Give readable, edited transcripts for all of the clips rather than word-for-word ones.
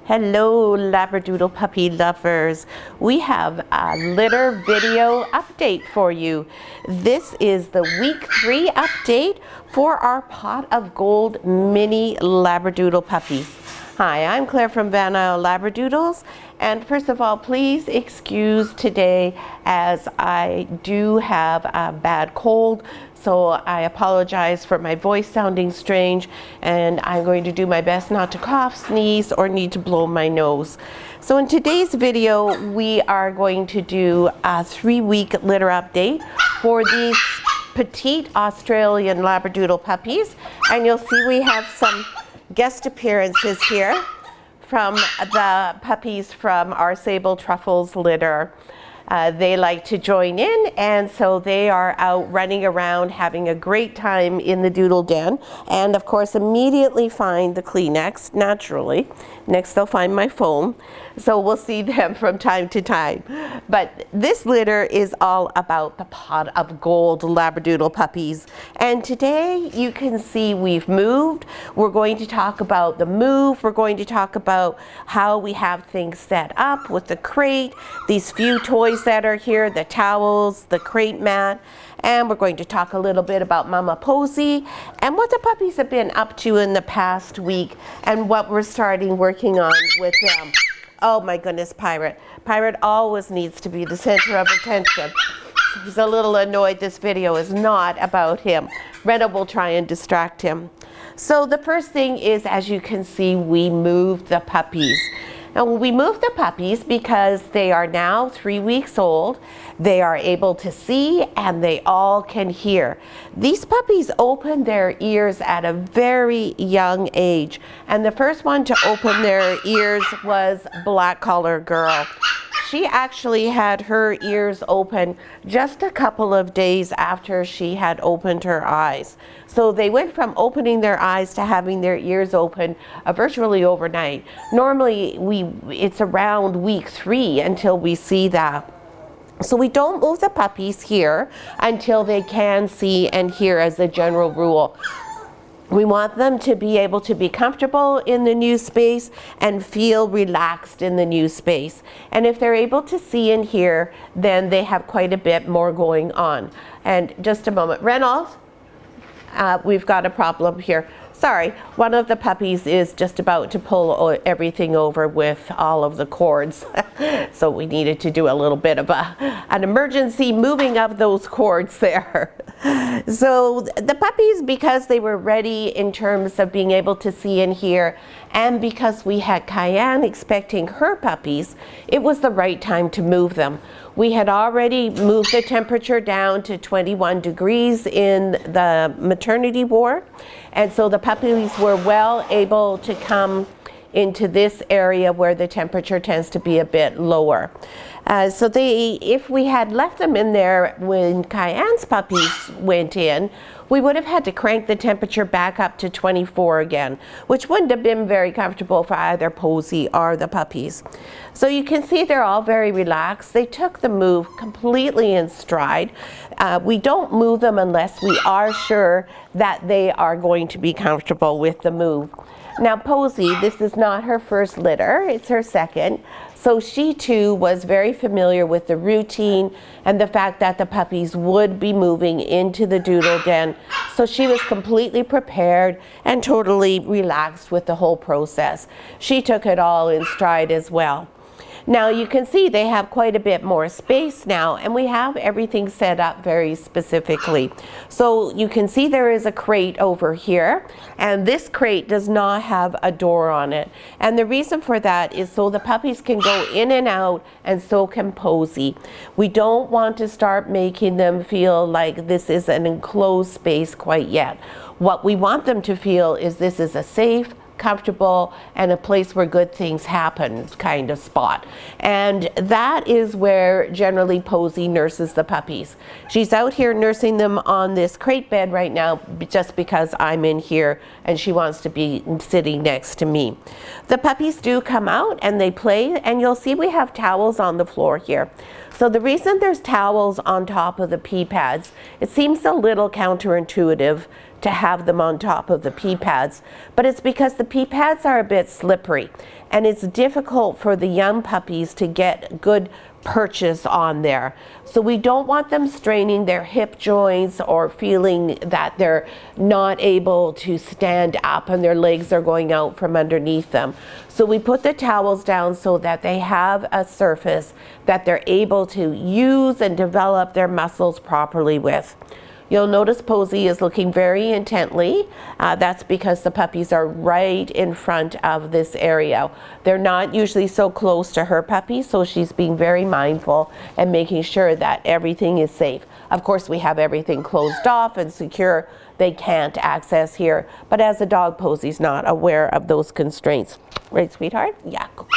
Hello Labradoodle puppy lovers. We have a litter video update for you. This is the week 3 update for our pot of gold mini Labradoodle puppies. Hi, I'm Claire from Isle Labradoodles, and first of all, please excuse today as I do have a bad cold, so I apologize for my voice sounding strange, and I'm going to do my best not to cough, sneeze, or need to blow my nose. So in today's video, we are going to do a 3-week litter update for these petite Australian Labradoodle puppies, and you'll see we have some guest appearances here from the puppies from our Sable Truffles litter. They like to join in, and so they are out running around having a great time in the doodle den, and of course immediately find the Kleenex naturally. Next they'll find my phone, so we'll see them from time to time. But this litter is all about the pot of gold Labradoodle puppies, and today you can see we've moved. We're going to talk about the move. We're going to talk about how we have things set up with the crate, these few toys that are here, the towels, the crate mat, and we're going to talk a little bit about Mama Posy and what the puppies have been up to in the past week and what we're starting working on with them. Oh my goodness, Pirate. Pirate always needs to be the center of attention. He's a little annoyed this video is not about him. Rena will try and distract him. So the first thing is, as you can see, we moved the puppies. Now we moved the puppies because they are now 3 weeks old. They are able to see and they all can hear. These puppies opened their ears at a very young age, and the first one to open their ears was Black Collar Girl. She actually had her ears open just a couple of days after she had opened her eyes. So they went from opening their eyes to having their ears open virtually overnight. Normally it's around week 3 until we see that. So we don't move the puppies here until they can see and hear as a general rule. We want them to be able to be comfortable in the new space and feel relaxed in the new space. And if they're able to see and hear, then they have quite a bit more going on. And just a moment, Reynolds, we've got a problem here. Sorry, one of the puppies is just about to pull everything over with all of the cords. So we needed to do a little bit of an emergency moving of those cords there. So the puppies, because they were ready in terms of being able to see and hear, and because we had Cayenne expecting her puppies, it was the right time to move them. We had already moved the temperature down to 21 degrees in the maternity ward, and so the puppies were well able to come into this area where the temperature tends to be a bit lower. So if we had left them in there when Cayenne's puppies went in, we would have had to crank the temperature back up to 24 again, which wouldn't have been very comfortable for either Posy or the puppies. So you can see they're all very relaxed. They took the move completely in stride. We don't move them unless we are sure that they are going to be comfortable with the move. Now Posy, this is not her first litter, it's her second. So she too was very familiar with the routine and the fact that the puppies would be moving into the doodle den. So she was completely prepared and totally relaxed with the whole process. She took it all in stride as well. Now you can see they have quite a bit more space now, and we have everything set up very specifically. So you can see there is a crate over here, and this crate does not have a door on it. And the reason for that is so the puppies can go in and out, and so can Posy. We don't want to start making them feel like this is an enclosed space quite yet. What we want them to feel is this is a safe, comfortable, and a place where good things happen kind of spot. And that is where generally Posy nurses the puppies. She's out here nursing them on this crate bed right now just because I'm in here and she wants to be sitting next to me. The puppies do come out and they play, and you'll see we have towels on the floor here. So the reason there's towels on top of the pee pads, it seems a little counterintuitive to have them on top of the pee pads, but it's because the pee pads are a bit slippery and it's difficult for the young puppies to get good purchase on there. So we don't want them straining their hip joints or feeling that they're not able to stand up and their legs are going out from underneath them. So we put the towels down so that they have a surface that they're able to use and develop their muscles properly with. You'll notice Posey is looking very intently. That's because the puppies are right in front of this area. They're not usually so close to her puppy, so she's being very mindful and making sure that everything is safe. Of course, we have everything closed off and secure. They can't access here, but as a dog, Posey's not aware of those constraints. Right, sweetheart? Yeah, go.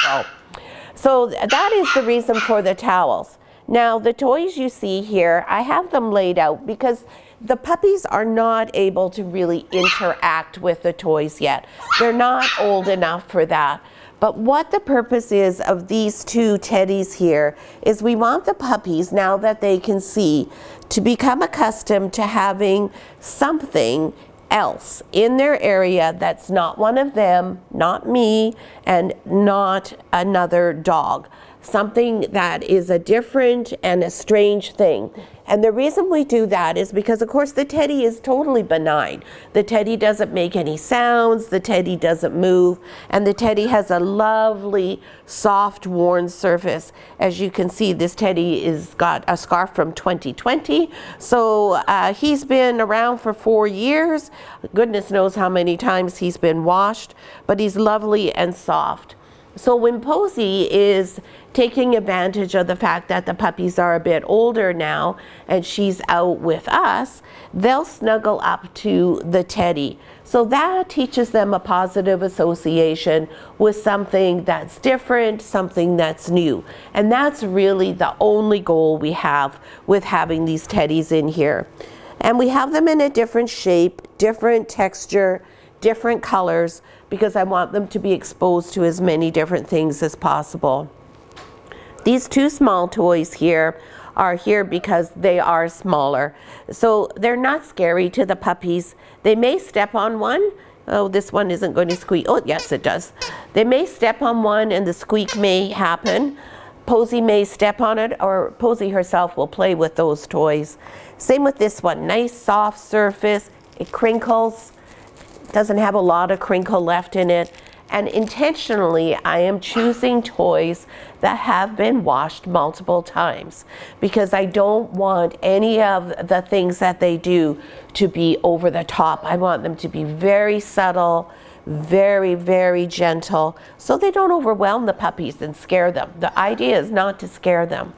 So that is the reason for the towels. Now, the toys you see here, I have them laid out because the puppies are not able to really interact with the toys yet. They're not old enough for that. But what the purpose is of these two teddies here is we want the puppies, now that they can see, to become accustomed to having something else in their area that's not one of them, not me, and not another dog. Something that is a different and a strange thing. And the reason we do that is because, of course, the teddy is totally benign. The teddy doesn't make any sounds, the teddy doesn't move, and the teddy has a lovely, soft, worn surface. As you can see, this teddy is got a scarf from 2020, so he's been around for 4 years. Goodness knows how many times he's been washed, but he's lovely and soft. So when Posey is taking advantage of the fact that the puppies are a bit older now and she's out with us, they'll snuggle up to the teddy. So that teaches them a positive association with something that's different, something that's new. And that's really the only goal we have with having these teddies in here. And we have them in a different shape, different texture, different colors, because I want them to be exposed to as many different things as possible. These two small toys here are here because they are smaller. So they're not scary to the puppies. They may step on one. Oh, this one isn't going to squeak. Oh, yes, it does. They may step on one and the squeak may happen. Posey may step on it, or Posey herself will play with those toys. Same with this one. Nice, soft surface. It crinkles. Doesn't have a lot of crinkle left in it. And intentionally, I am choosing toys that have been washed multiple times because I don't want any of the things that they do to be over the top. I want them to be very subtle, very, very gentle, so they don't overwhelm the puppies and scare them. The idea is not to scare them.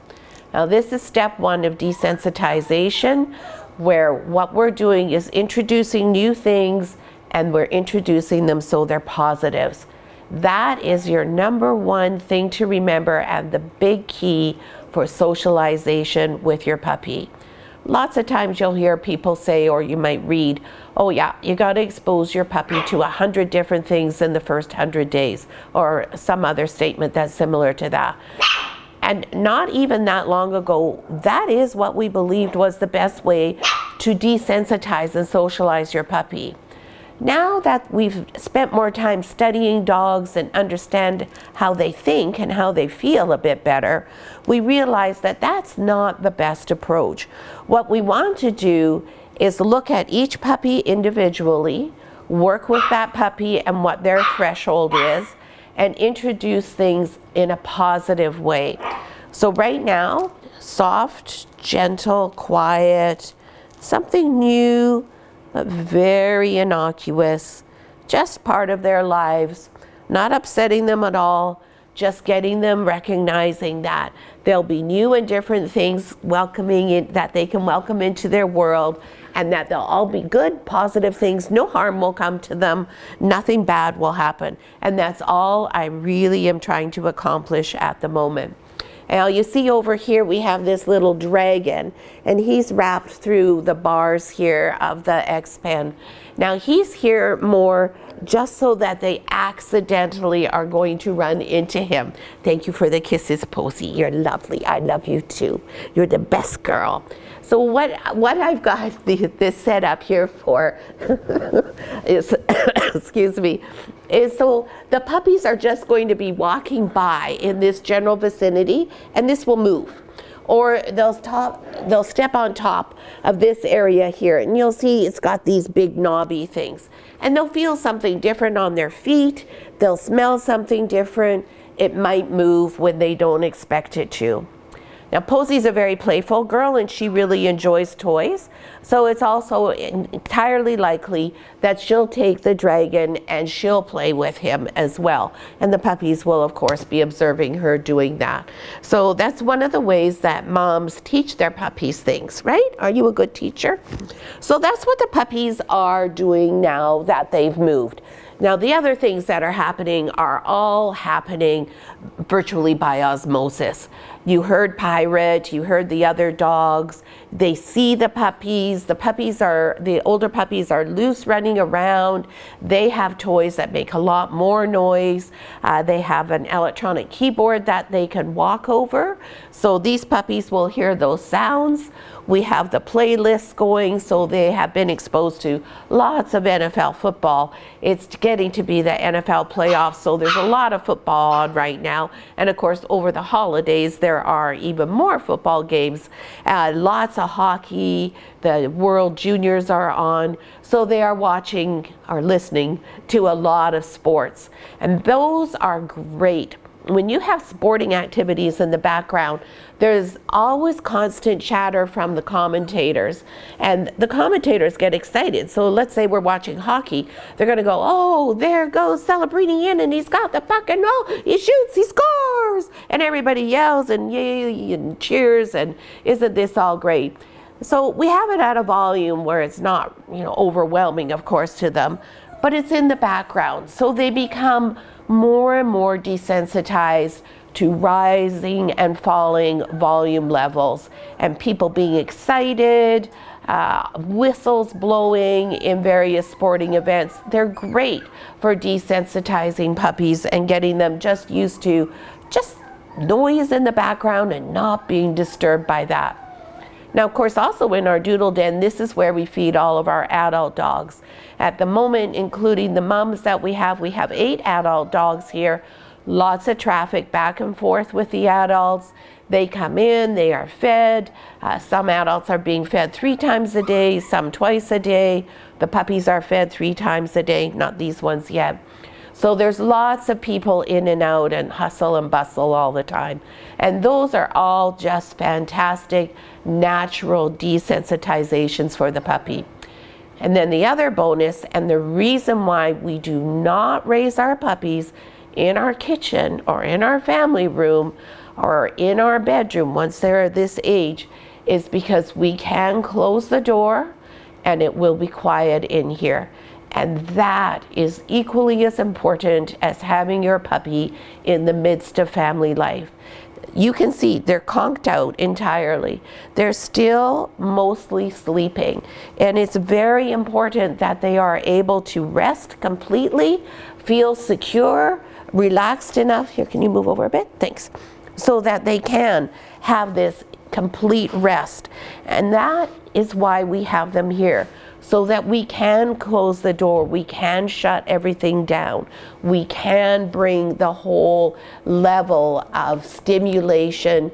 Now, this is step one of desensitization, where what we're doing is introducing new things, and we're introducing them so they're positives. That is your number one thing to remember and the big key for socialization with your puppy. Lots of times you'll hear people say, or you might read, oh yeah, you got to expose your puppy to 100 different things in the first 100 days, or some other statement that's similar to that. And not even that long ago, that is what we believed was the best way to desensitize and socialize your puppy. Now that we've spent more time studying dogs and understand how they think and how they feel a bit better, we realize that that's not the best approach. What we want to do is look at each puppy individually, work with that puppy and what their threshold is, and introduce things in a positive way. So right now, soft, gentle, quiet, something new, but very innocuous, just part of their lives, not upsetting them at all, just getting them recognizing that there'll be new and different things welcoming in, that they can welcome into their world, and that they'll all be good, positive things. No harm will come to them, nothing bad will happen. And that's all I really am trying to accomplish at the moment. Now you see over here we have this little dragon, and he's wrapped through the bars here of the X-Pen. Now he's here more just so that they accidentally are going to run into him. Thank you for the kisses, Posy. You're lovely. I love you too. You're the best girl. So what I've got this set up here for is, excuse me, is so the puppies are just going to be walking by in this general vicinity, and this will move. Or they'll step on top of this area here, and you'll see it's got these big knobby things. And they'll feel something different on their feet. They'll smell something different. It might move when they don't expect it to. Now, Posy's a very playful girl, and she really enjoys toys. So it's also entirely likely that she'll take the dragon and she'll play with him as well. And the puppies will, of course, be observing her doing that. So that's one of the ways that moms teach their puppies things, right? Are you a good teacher? So that's what the puppies are doing now that they've moved. Now, the other things that are happening are all happening virtually by osmosis. You heard Pirate, you heard the other dogs. They see the puppies. The older puppies are loose running around. They have toys that make a lot more noise. They have an electronic keyboard that they can walk over. So these puppies will hear those sounds. We have the playlists going, so they have been exposed to lots of NFL football. It's getting to be the NFL playoffs, so there's a lot of football on right now. And of course, over the holidays, there are even more football games. Lots of hockey, the World Juniors are on. So they are watching or listening to a lot of sports. And those are great. When you have sporting activities in the background, there's always constant chatter from the commentators, and the commentators get excited. So let's say we're watching hockey, they're going to go, oh, there goes Celebrini in, and he's got the puck, and oh, he shoots, he scores, and everybody yells and yay and cheers, and isn't this all great? So we have it at a volume where it's not, overwhelming, of course, to them, but it's in the background. So they become more and more desensitized to rising and falling volume levels, and people being excited, whistles blowing in various sporting events. They're great for desensitizing puppies and getting them just used to just noise in the background and not being disturbed by that. Now, of course, also in our doodle den, this is where we feed all of our adult dogs. At the moment, including the mums that we have 8 adult dogs here. Lots of traffic back and forth with the adults. They come in, they are fed. Some adults are being fed 3 times a day, some twice a day. The puppies are fed 3 times a day, not these ones yet. So there's lots of people in and out and hustle and bustle all the time. And those are all just fantastic, natural desensitizations for the puppy. And then the other bonus, and the reason why we do not raise our puppies in our kitchen or in our family room or in our bedroom once they're this age, is because we can close the door and it will be quiet in here. And that is equally as important as having your puppy in the midst of family life. You can see they're conked out entirely. They're still mostly sleeping. And it's very important that they are able to rest completely, feel secure, relaxed enough. Here, can you move over a bit? Thanks. So that they can have this complete rest. And that is why we have them here. So that we can close the door, we can shut everything down, we can bring the whole level of stimulation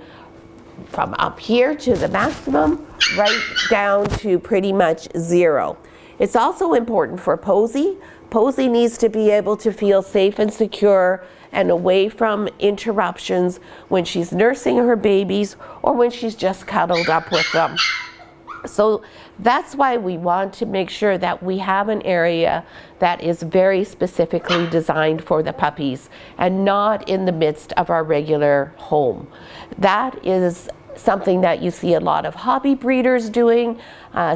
from up here to the maximum, right down to pretty much 0. It's also important for Posy. Posy needs to be able to feel safe and secure and away from interruptions when she's nursing her babies or when she's just cuddled up with them. So that's why we want to make sure that we have an area that is very specifically designed for the puppies and not in the midst of our regular home. That is something that you see a lot of hobby breeders doing.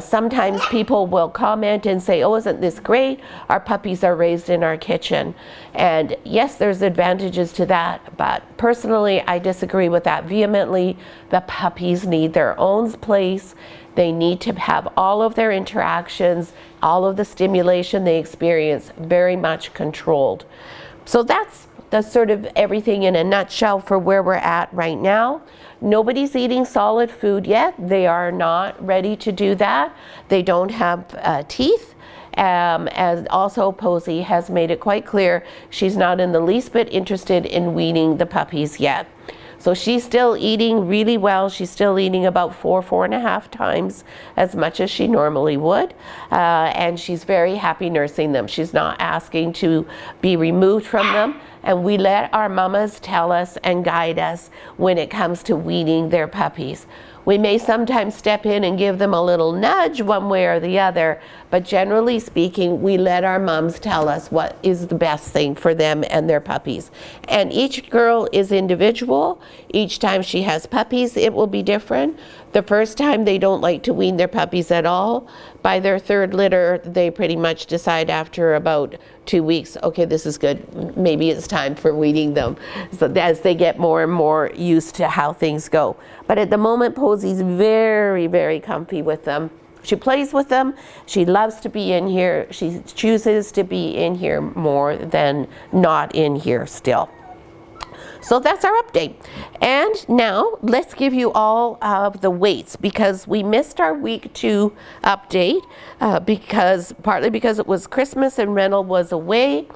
Sometimes people will comment and say, oh, isn't this great? Our puppies are raised in our kitchen. And yes, there's advantages to that, but personally, I disagree with that vehemently. The puppies need their own place. They need to have all of their interactions, all of the stimulation they experience very much controlled. So that's sort of everything in a nutshell for where we're at right now. Nobody's eating solid food yet. They are not ready to do that. They don't have teeth. And also Posey has made it quite clear she's not in the least bit interested in weaning the puppies yet. So she's still eating really well. She's still eating about 4.5 times as much as she normally would. And she's very happy nursing them. She's not asking to be removed from them. And we let our mamas tell us and guide us when it comes to weaning their puppies. We may sometimes step in and give them a little nudge one way or the other, but generally speaking, we let our moms tell us what is the best thing for them and their puppies. And each girl is individual. Each time she has puppies, it will be different. The first time they don't like to wean their puppies at all. By their third litter, they pretty much decide after about 2 weeks, okay, this is good. Maybe it's time for weaning them. So as they get more and more used to how things go. But at the moment, Posey's very, very comfy with them. She plays with them. She loves to be in here. She chooses to be in here more than not in here still. So that's our update. And now let's give you all of the weights, because we missed our week 2 update partly because it was Christmas and Renal was away.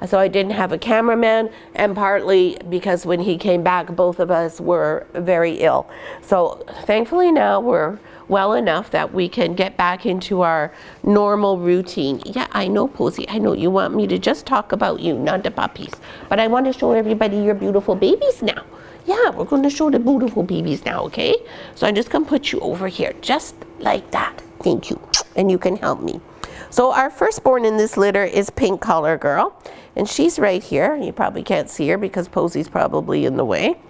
So I didn't have a cameraman, and partly because when he came back, both of us were very ill. So thankfully now we're well enough that we can get back into our normal routine. Yeah, I know, Posey, I know you want me to just talk about you, not the puppies. But I want to show everybody your beautiful babies now. Yeah, we're going to show the beautiful babies now, okay? So I'm just going to put you over here, just like that. Thank you. And you can help me. So our firstborn in this litter is Pink Collar Girl, and she's right here. You probably can't see her because Posey's probably in the way.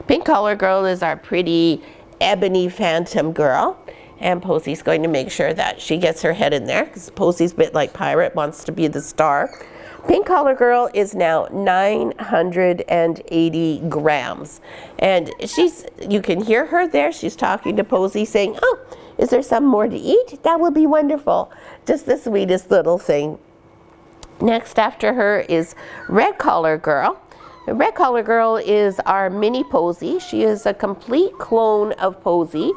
Pink Collar Girl is our pretty ebony phantom girl, and Posey's going to make sure that she gets her head in there because Posey's a bit like Pirate, wants to be the star. Pink Collar Girl is now 980 grams, and you can hear her there. She's talking to Posey saying, oh, is there some more to eat? That would be wonderful. Just the sweetest little thing. Next after her is Red Collar Girl. The Red Collar Girl is our mini Posey. She is a complete clone of Posey.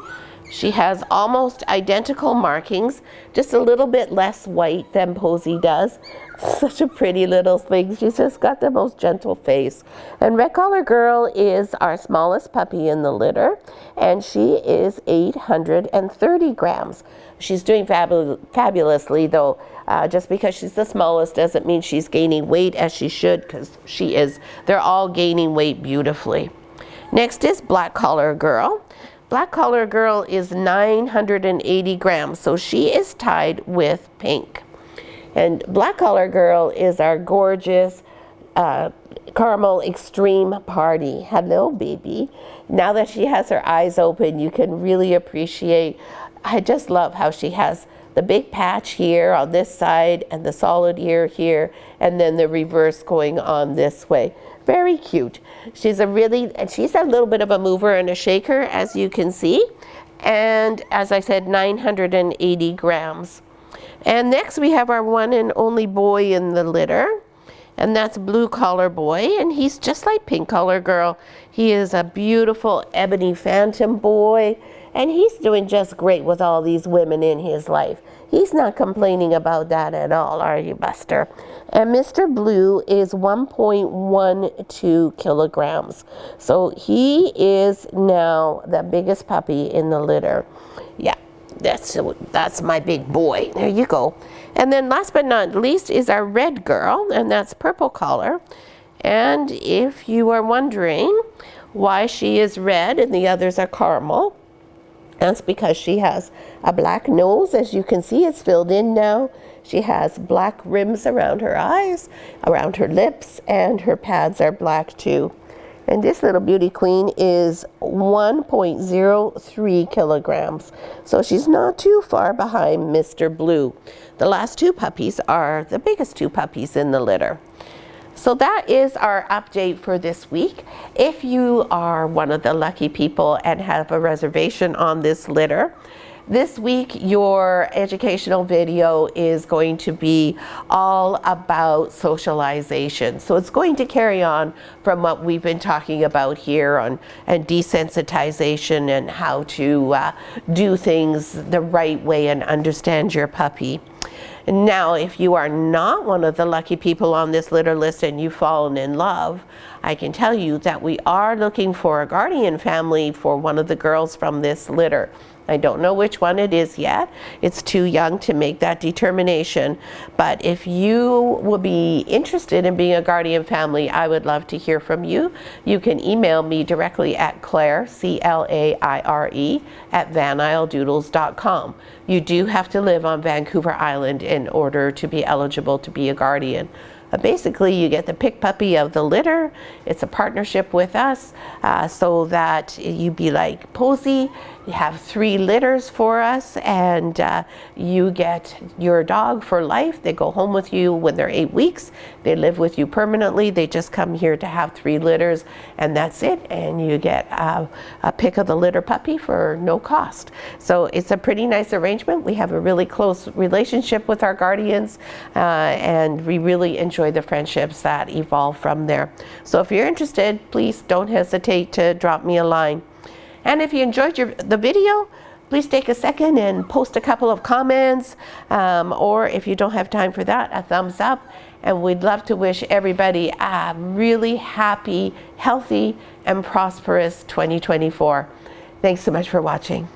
She has almost identical markings, just a little bit less white than Posey does. Such a pretty little thing. She's just got the most gentle face. And Red Collar Girl is our smallest puppy in the litter, and she is 830 grams. She's doing fabulously, though. Just because she's the smallest doesn't mean she's gaining weight as she should, because she is. They're all gaining weight beautifully. Next is Black Collar Girl. Black Collar Girl is 980 grams, so she is tied with Pink. And Black Collar Girl is our gorgeous Caramel Extreme Party. Hello, baby. Now that she has her eyes open, you can really appreciate. I just love how she has the big patch here on this side and the solid ear here, and then the reverse going on this way. Very cute. She's a little bit of a mover and a shaker, as you can see. And as I said, 980 grams. And next we have our one and only boy in the litter, and that's Blue Collar Boy, and he's just like Pink Collar Girl. He is a beautiful ebony phantom boy, and he's doing just great with all these women in his life. He's not complaining about that at all, are you, Buster? And Mr. Blue is 1.12 kilograms. So he is now the biggest puppy in the litter. Yeah, that's my big boy. There you go. And then last but not least is our Red Girl, and that's Purple Collar. And if you are wondering why she is red and the others are caramel, that's because she has a black nose. As you can see, it's filled in now. She has black rims around her eyes, around her lips, and her pads are black too. And this little beauty queen is 1.03 kilograms. So she's not too far behind Mr. Blue. The last two puppies are the biggest two puppies in the litter. So that is our update for this week. If you are one of the lucky people and have a reservation on this litter, this week your educational video is going to be all about socialization. So it's going to carry on from what we've been talking about here on desensitization and how to do things the right way and understand your puppy. Now, if you are not one of the lucky people on this litter list and you've fallen in love, I can tell you that we are looking for a guardian family for one of the girls from this litter. I don't know which one it is yet. It's too young to make that determination. But if you will be interested in being a guardian family, I would love to hear from you. You can email me directly at Claire, C-L-A-I-R-E, at vanisledoodles.com. You do have to live on Vancouver Island in order to be eligible to be a guardian. Basically, you get the pick puppy of the litter. It's a partnership with us so that you be like Posey. You have 3 litters for us, and you get your dog for life. They go home with you when they're 8 weeks. They live with you permanently. They just come here to have 3 litters, and that's it. And you get a pick of the litter puppy for no cost. So it's a pretty nice arrangement. We have a really close relationship with our guardians, and we really enjoy the friendships that evolve from there. So if you're interested, please don't hesitate to drop me a line. And if you enjoyed the video, please take a second and post a couple of comments, or if you don't have time for that, a thumbs up. And we'd love to wish everybody a really happy, healthy, and prosperous 2024. Thanks so much for watching.